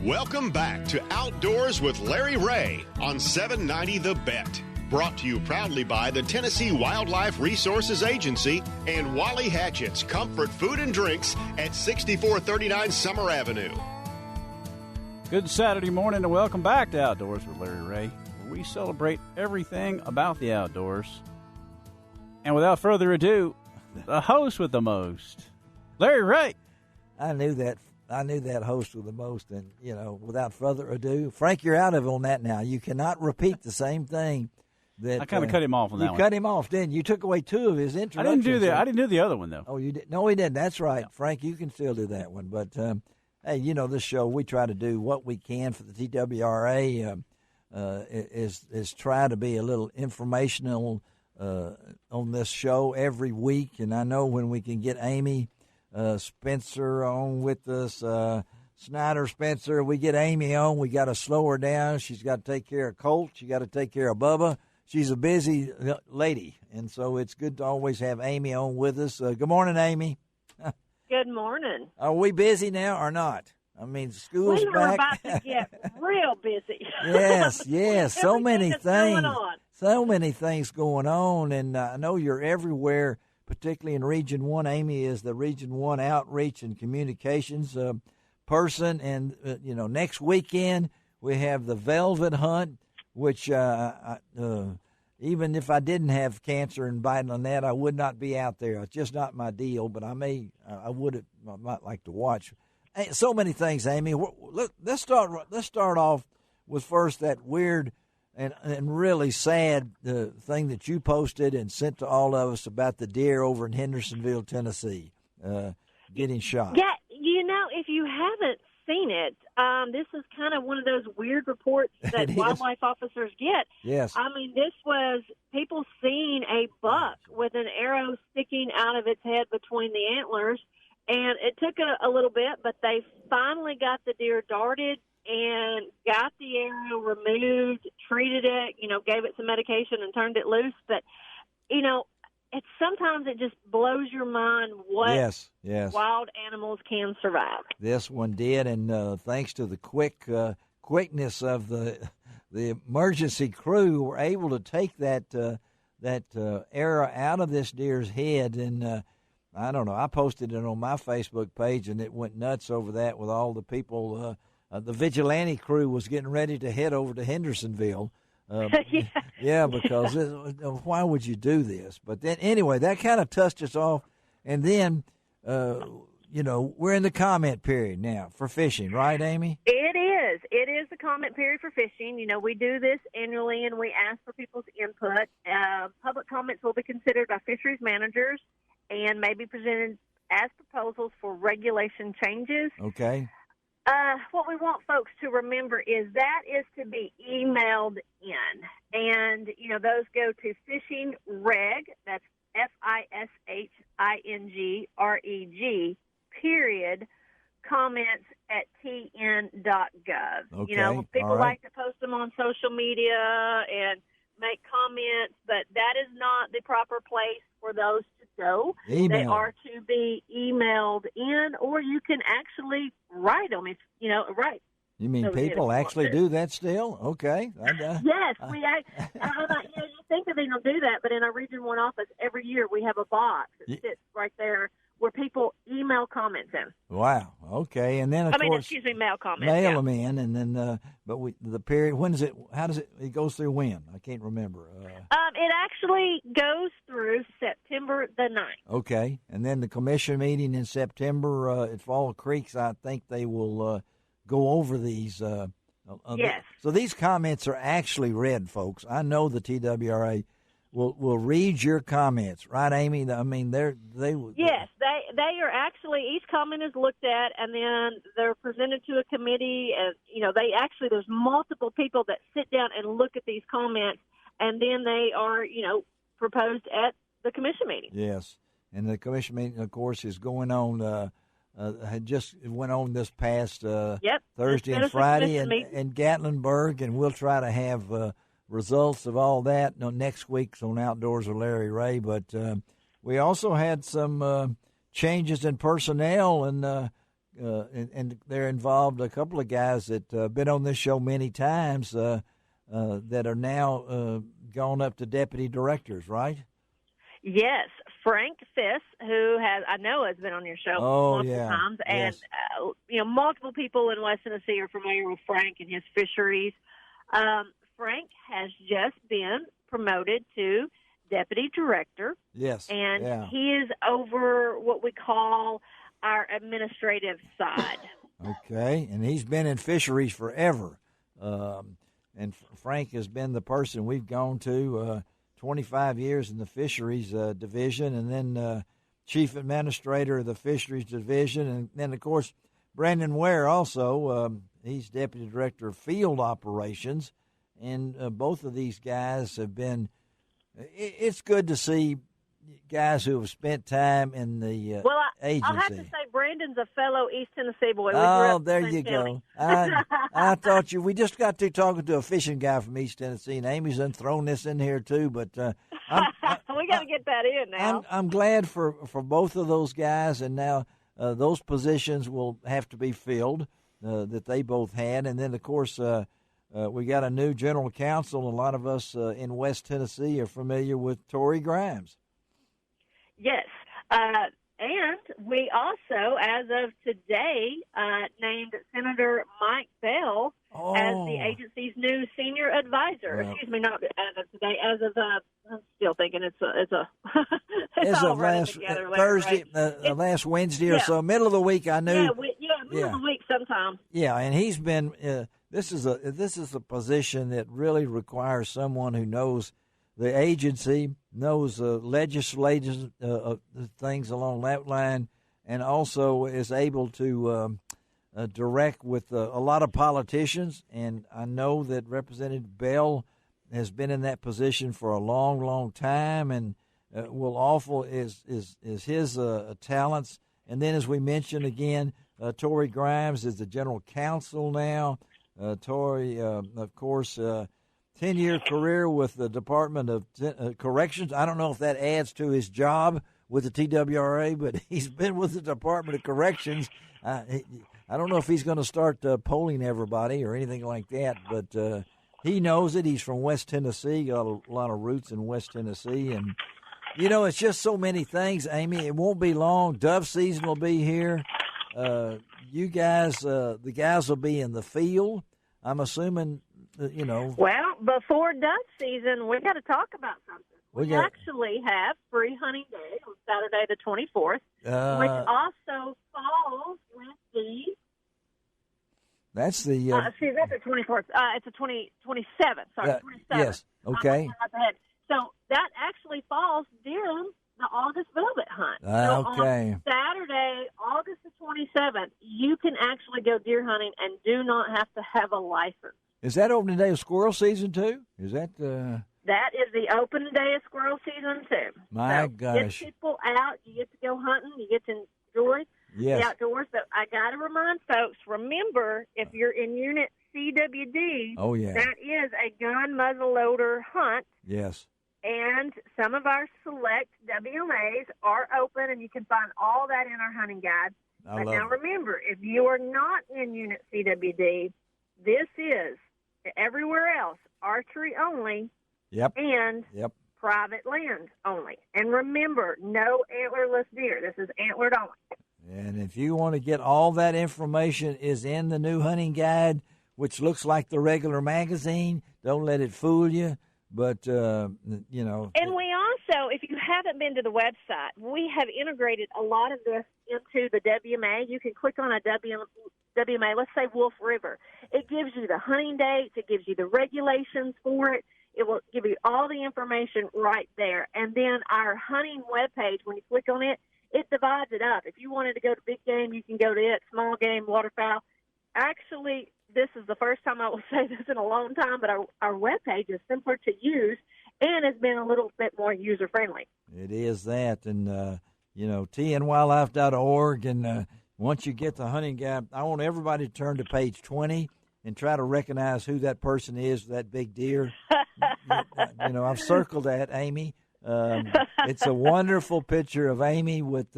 Welcome back to Outdoors with Larry Ray on 790 The Bet. Brought to you proudly by the Tennessee Wildlife Resources Agency and Wally Hatchett's Comfort Food and Drinks at 6439 Summer Avenue. Good Saturday morning and welcome back to Outdoors with Larry Ray, where we celebrate everything about the outdoors. And without further ado, the host with the most, Larry Ray. I knew that host with the most, and, without further ado, Frank, you're out of it on that now. You cannot repeat the same thing. That I kind of cut him off on that one. You cut him off, didn't you? You took away two of his introductions. I didn't do the other one, though. Oh, you did? No, he didn't. That's right. Yeah. Frank, you can still do that one. But, hey, this show, we try to do what we can for the TWRA, is try to be a little informational on this show every week. And I know when we can get Amy Spencer on with us, Snider-Spencer, we get Amy on, we got to slow her down. She's got to take care of Colt. She got to take care of Bubba. She's a busy lady, and so it's good to always have Amy on with us. Good morning, Amy. Good morning. Are we busy now or not? I mean, school's back. We're about to get real busy. Yes. So many things. Going on. So many things going on, and I know you're everywhere, particularly in Region 1. Amy is the Region 1 Outreach and Communications person, and, next weekend we have the Velvet Hunt, which even if I didn't have cancer and biting on that, I would not be out there. It's just not my deal, but I might like to watch. Hey, so many things, Amy. Let's start off with first that weird and really sad thing that you posted and sent to all of us about the deer over in Hendersonville, Tennessee, getting shot. Yeah, if you haven't seen it, this is kind of one of those weird reports that wildlife officers get. Yes. I mean, this was people seeing a buck with an arrow sticking out of its head between the antlers, and it took a little bit, but they finally got the deer darted and got the arrow removed, treated it, gave it some medication and turned it loose. But, sometimes it just blows your mind what yes. wild animals can survive. This one did, and thanks to the quickness of the emergency crew, were able to take that arrow out of this deer's head. And I don't know, I posted it on my Facebook page, and it went nuts over that with all the people. The vigilante crew was getting ready to head over to Hendersonville. Yeah, because why would you do this? But then, anyway, that kind of touched us off. And then, we're in the comment period now for fishing, right, Amy? It is. It is the comment period for fishing. We do this annually, and we ask for people's input. Public comments will be considered by fisheries managers and may be presented as proposals for regulation changes. Okay. What we want folks to remember is that is to be emailed in. And, those go to fishing reg, that's FISHINGREG, period, comments at tn.gov. Okay. People like to post them on social media and make comments, but that is not the proper place for those to go. Email. They are to be emailed in, or you can actually write them. If write. You mean people actually do that still? Okay. Yes, we. You think that they don't do that, but in our Region 1 office, every year we have a box that sits right there where people email comments in. Wow. Okay, and then mail comments. Mail them in, and then the period. When is it? How does it? It goes through when? I can't remember. It actually goes through September the 9th. Okay, and then the commission meeting in September at Fall Creeks. I think they will go over these. Yes. So these comments are actually read, folks. I know the TWRA will read your comments, right, Amy? I mean, they. Yes, they are actually. Each comment is looked at, and then they're presented to a committee, and there's multiple people that sit down and look at these comments, and then they are proposed at the commission meeting. Yes, and the commission meeting, of course, is going on. Had just went on this past Thursday and Friday in Gatlinburg, and we'll try to have results of all that next week's on Outdoors with Larry Ray. But we also had some changes in personnel, and and they're involved a couple of guys that been on this show many times that are now gone up to deputy directors, right? Yes, Frank Fiss, who I know has been on your show multiple times, and multiple people in West Tennessee are familiar with Frank and his fisheries. Frank has just been promoted to deputy director. Yes, and he is over what we call our administrative side. Okay, and he's been in fisheries forever. And Frank has been the person we've gone to 25 years in the fisheries division, and then chief administrator of the fisheries division. And then, of course, Brandon Ware also. He's deputy director of field operations. And both of these guys have been it's good to see guys who have spent time in the agency. I'll have to say Brandon's a fellow East Tennessee boy. There you go. I thought we just got to talking to a fishing guy from East Tennessee, and Amy's done thrown this in here too. But we got to get that in now. I'm glad for both of those guys, and now those positions will have to be filled that they both had, and then of course. We got a new general counsel. A lot of us in West Tennessee are familiar with Tory Grimes. Yes. And we also, as of today, named Senator Mike Bell as the agency's new senior advisor. Well, Excuse me, not as of today, as of I'm still thinking it's all running together. Thursday, last Wednesday or so, middle of the week. I knew. Middle of the week sometime. Yeah, and he's been. This is a position that really requires someone who knows the agency, knows legislative things along that line, and also is able to direct with a lot of politicians. And I know that Representative Bell has been in that position for a long, long time, and will offer is his talents. And then, as we mentioned again, Tory Grimes is the general counsel now. Tory, of course, 10-year career with the Department of Corrections. I don't know if that adds to his job with the TWRA, but he's been with the Department of Corrections. I don't know if he's going to start polling everybody or anything like that, but he knows it. He's from West Tennessee, got a lot of roots in West Tennessee. And, it's just so many things, Amy. It won't be long. Dove season will be here. You guys, the guys will be in the field. I'm assuming, Well, before dove season, we got to talk about something. We actually have free hunting day on Saturday the 24th, which also falls with the. That's the. That's the 24th. It's the 27th. Sorry, 27th. Yes. Okay. So that actually falls during the August velvet hunt. Okay. On Saturday, August the 27th, you can actually go deer hunting and do not have to have a license. Is that opening day of squirrel season too? Is that? That is the opening day of squirrel season too. My gosh! Get people out. You get to go hunting. You get to enjoy the outdoors. But I got to remind folks: remember, if you're in Unit CWD, that is a gun muzzleloader hunt. Yes. And some of our select WMAs are open, and you can find all that in our hunting guide. But now remember, if you are not in Unit CWD, this is everywhere else archery only and private land only. And remember, no antlerless deer. This is antlered only. And if you want to get all that information is in the new hunting guide, which looks like the regular magazine. Don't let it fool you. But, And we also, if you haven't been to the website, we have integrated a lot of this into the WMA. You can click on a WMA, let's say Wolf River. It gives you the hunting dates. It gives you the regulations for it. It will give you all the information right there. And then our hunting webpage, when you click on it, it divides it up. If you wanted to go to big game, you can go to it, small game, waterfowl. Actually, this is the first time I will say this in a long time, but our webpage is simpler to use and has been a little bit more user-friendly. It is that. And, tnwildlife.org. And once you get the hunting guide, I want everybody to turn to page 20 and try to recognize who that person is, that big deer. I've circled that, Amy. It's a wonderful picture of Amy with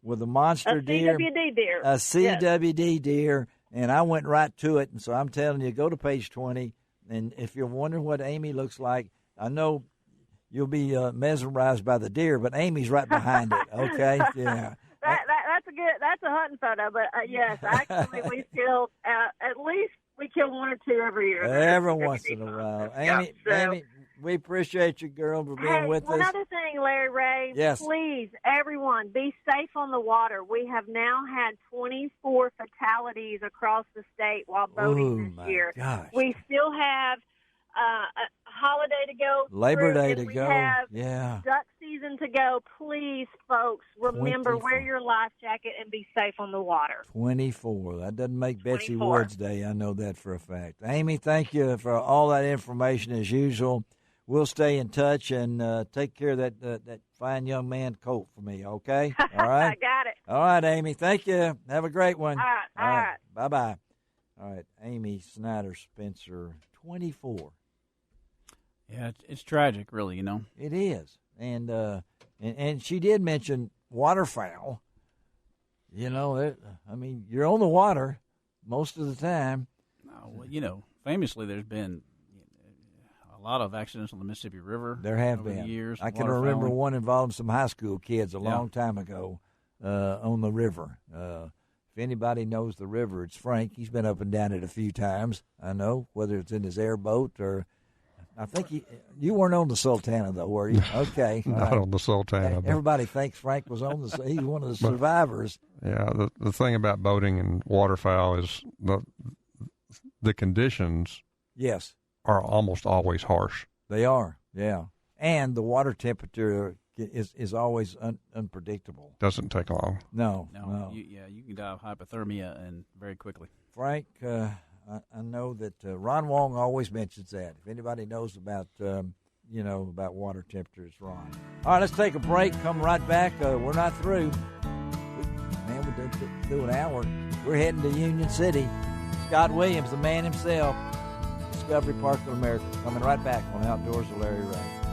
with a monster deer. CWD deer. A CWD deer, and I went right to it. And so I'm telling you, go to page 20, and if you're wondering what Amy looks like, I know you'll be mesmerized by the deer, but Amy's right behind it, okay? Yeah. That's a hunting photo, but yes, actually we kill at least we kill one or two every year. Every once in a while. Amy, Amy, we appreciate you, girl, for being with us. One other thing, Larry Ray. Yes. Please, everyone, be safe on the water. We have now had 24 fatalities across the state while boating this year. Gosh. We still have a holiday to go. Labor Day to we go. Have yeah. duck season to go. Please, folks, remember, 24. wear your life jacket and be safe on the water. 24. That doesn't make Betsy 24. Woods Day. I know that for a fact. Amy, thank you for all that information as usual. We'll stay in touch and take care of that fine young man Colt for me, okay? All right? I got it. All right, Amy. Thank you. Have a great one. All right. Bye-bye. All right, Amy Snider-Spencer, 24. Yeah, it's tragic, really, It is. And she did mention waterfowl. You're on the water most of the time. Well, famously there's been a lot of accidents on the Mississippi River. There have over been. the years. I can remember one involving some high school kids a long time ago on the river. If anybody knows the river, it's Frank. He's been up and down it a few times. I know, whether it's in his airboat or I think you weren't on the Sultana, though, were you? Okay. Not on the Sultana. Everybody thinks Frank was on the – he's one of the survivors. Yeah, the thing about boating and waterfowl is the conditions yes are almost always harsh. They are, yeah. And the water temperature is always unpredictable. Doesn't take long. No. You can die of hypothermia and very quickly. Frank, I know that Ron Wong always mentions that. If anybody knows about, about water temperature, it's Ron. All right, let's take a break. Come right back. We're not through. We're through an hour. We're heading to Union City. Scott Williams, the man himself, Discovery Park of America, coming right back on Outdoors with Larry Ray.